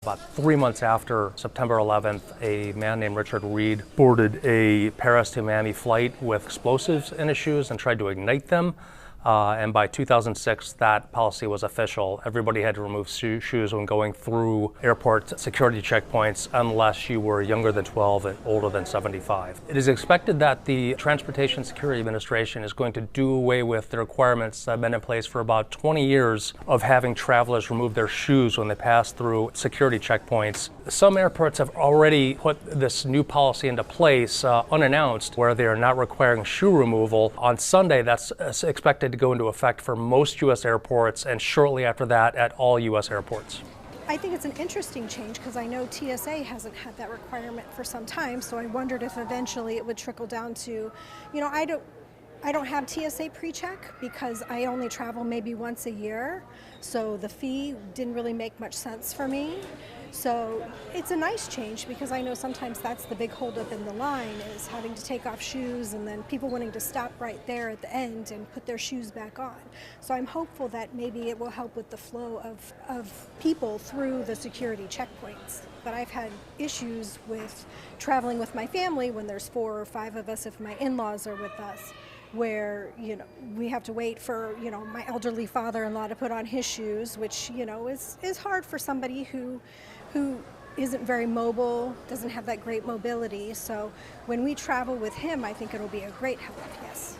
About 3 months after September 11th, a man named Richard Reid boarded a Paris-to-Mammy flight with explosives in his shoes and tried to ignite them. And by 2006, that policy was official. Everybody had to remove shoes when going through airport security checkpoints unless you were younger than 12 and older than 75. It is expected that the Transportation Security Administration is going to do away with the requirements that have been in place for about 20 years of having travelers remove their shoes when they pass through security checkpoints. Some airports have already put this new policy into place unannounced, where they are not requiring shoe removal. On Sunday, that's expected to go into effect for most U.S. airports, and shortly after that at all U.S. airports. I think it's an interesting change because I know TSA hasn't had that requirement for some time, so I wondered if eventually it would trickle down to, I don't have TSA pre-check because I only travel maybe once a year, so the fee didn't really make much sense for me. So it's a nice change because I know sometimes that's the big holdup in the line, is having to take off shoes and then people wanting to stop right there at the end and put their shoes back on. So I'm hopeful that maybe it will help with the flow of people through the security checkpoints. But I've had issues with traveling with my family when there's 4 or 5 of us, if my in-laws are with us, where we have to wait for my elderly father-in-law to put on his shoes, which is hard for somebody who isn't very mobile, doesn't have that great mobility. So when we travel with him, I think it'll be a great help, yes.